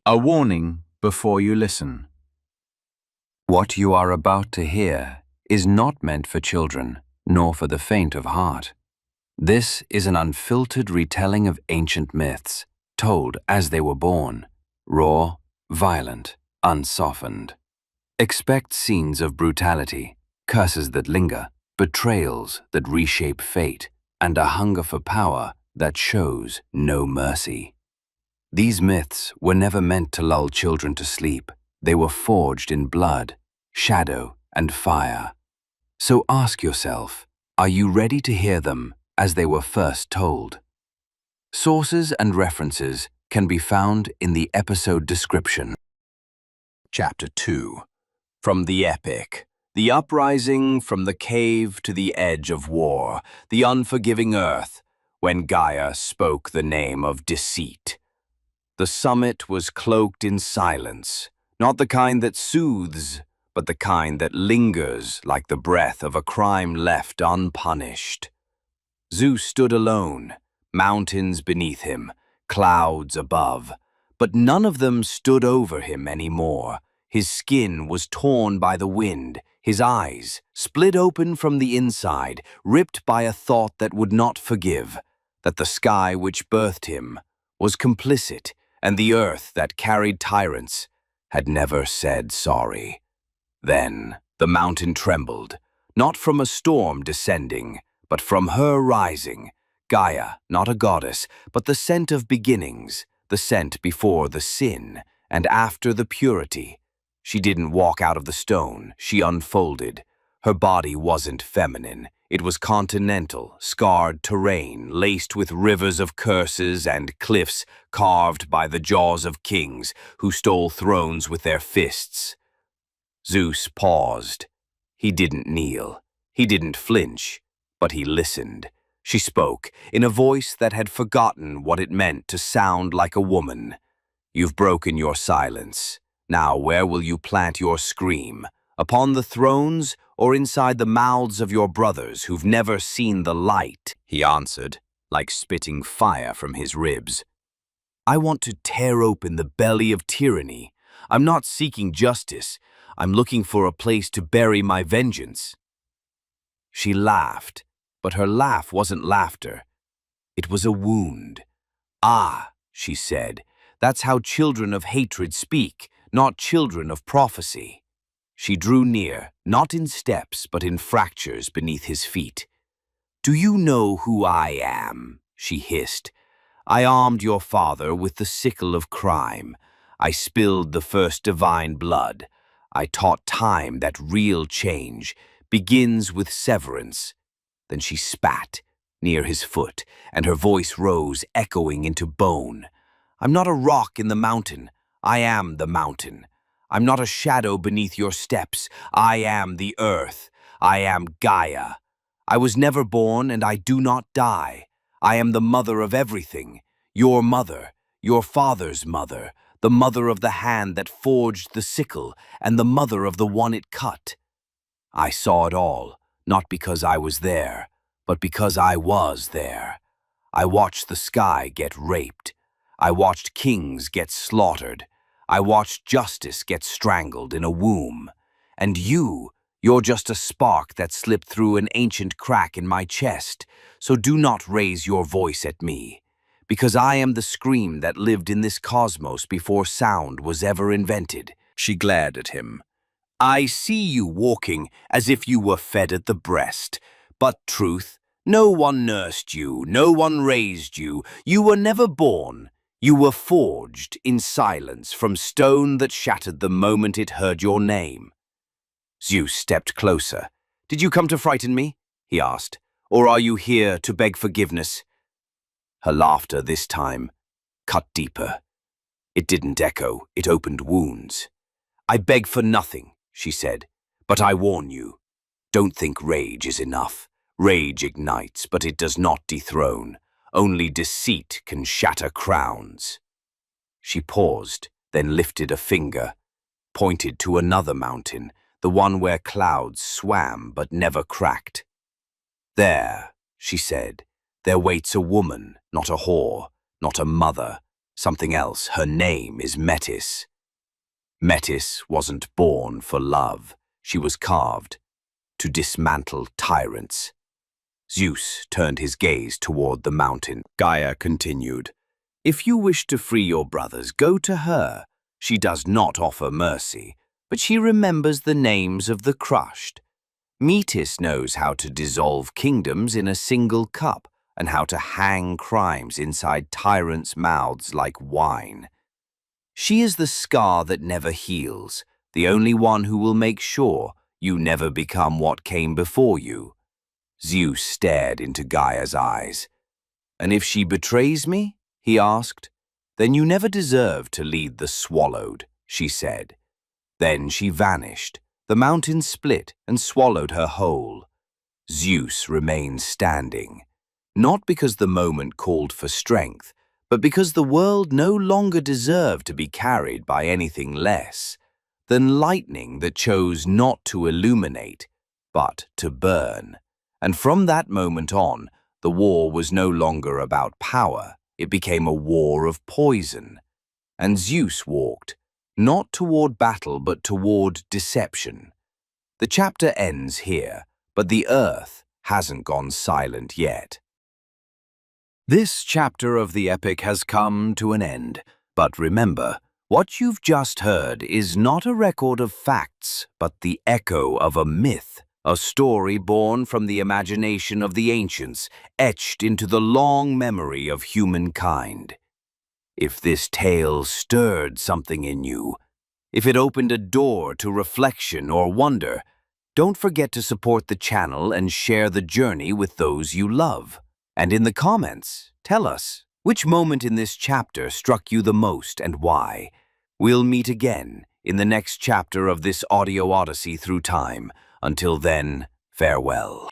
A warning before you listen. What you are about to hear is not meant for children, nor for the faint of heart. This is an unfiltered retelling of ancient myths, told as they were born, raw, violent, unsoftened. Expect scenes of brutality, curses that linger, betrayals that reshape fate, and a hunger for power that shows no mercy. These myths were never meant to lull children to sleep. They were forged in blood, shadow, and fire. So ask yourself, are you ready to hear them as they were first told? Sources and references can be found in the episode description. Chapter 2. From the Epic. The uprising from the cave to the edge of war, the unforgiving earth, when Gaia spoke the name of Deceit. The summit was cloaked in silence, not the kind that soothes, but the kind that lingers like the breath of a crime left unpunished. Zeus stood alone, mountains beneath him, clouds above, but none of them stood over him anymore. His skin was torn by the wind, his eyes split open from the inside, ripped by a thought that would not forgive, that the sky which birthed him was complicit, and the earth that carried tyrants had never said sorry. Then the mountain trembled, not from a storm descending, but from her rising. Gaia, not a goddess, but the scent of beginnings, the scent before the sin and after the purity. She didn't walk out of the stone, she unfolded. Her body wasn't feminine. It was continental, scarred terrain, laced with rivers of curses and cliffs carved by the jaws of kings who stole thrones with their fists. Zeus paused. He didn't kneel. He didn't flinch, but he listened. She spoke, in a voice that had forgotten what it meant to sound like a woman. You've broken your silence. Now where will you plant your scream? Upon the thrones, or inside the mouths of your brothers who've never seen the light? He answered, like spitting fire from his ribs. I want to tear open the belly of tyranny. I'm not seeking justice. I'm looking for a place to bury my vengeance. She laughed, but her laugh wasn't laughter. It was a wound. Ah, she said, that's how children of hatred speak, not children of prophecy. She drew near, not in steps, but in fractures beneath his feet. Do you know who I am? She hissed. I armed your father with the sickle of crime. I spilled the first divine blood. I taught time that real change begins with severance. Then she spat near his foot, and her voice rose, echoing into bone. I'm not a rock in the mountain. I am the mountain. I'm not a shadow beneath your steps. I am the earth. I am Gaia. I was never born, and I do not die. I am the mother of everything. Your mother, your father's mother, the mother of the hand that forged the sickle, and the mother of the one it cut. I saw it all, not because I was there, but because I was there. I watched the sky get raped. I watched kings get slaughtered. I watched justice get strangled in a womb. And you're just a spark that slipped through an ancient crack in my chest, so do not raise your voice at me, because I am the scream that lived in this cosmos before sound was ever invented. She glared at him. I see you walking as if you were fed at the breast, but truth, no one nursed you, no one raised you, you were never born. You were forged in silence from stone that shattered the moment it heard your name. Zeus stepped closer. Did you come to frighten me? He asked. Or are you here to beg forgiveness? Her laughter this time cut deeper. It didn't echo, it opened wounds. I beg for nothing, she said, but I warn you. Don't think rage is enough. Rage ignites, but it does not dethrone. Only deceit can shatter crowns. She paused, then lifted a finger, pointed to another mountain, the one where clouds swam but never cracked. There, she said, there waits a woman, not a whore, not a mother, Something else. Her name is Metis. Metis wasn't born for love. She was carved to dismantle tyrants. Zeus turned his gaze toward the mountain. Gaia continued, "If you wish to free your brothers, go to her. She does not offer mercy, but she remembers the names of the crushed. Metis knows how to dissolve kingdoms in a single cup and how to hang crimes inside tyrants' mouths like wine. She is the scar that never heals, the only one who will make sure you never become what came before you." Zeus stared into Gaia's eyes. "And if she betrays me?" he asked. "Then you never deserve to lead the swallowed," she said. Then she vanished. The mountain split and swallowed her whole. Zeus remained standing, not because the moment called for strength, but because the world no longer deserved to be carried by anything less than lightning that chose not to illuminate, but to burn. And from that moment on, the war was no longer about power. It became a war of poison. And Zeus walked, not toward battle, but toward deception. The chapter ends here, but the earth hasn't gone silent yet. This chapter of the epic has come to an end, but remember, what you've just heard is not a record of facts, but the echo of a myth, a story born from the imagination of the ancients, etched into the long memory of humankind. If this tale stirred something in you, if it opened a door to reflection or wonder, don't forget to support the channel and share the journey with those you love. And in the comments, tell us which moment in this chapter struck you the most and why. We'll meet again in the next chapter of this audio odyssey through time. Until then, farewell.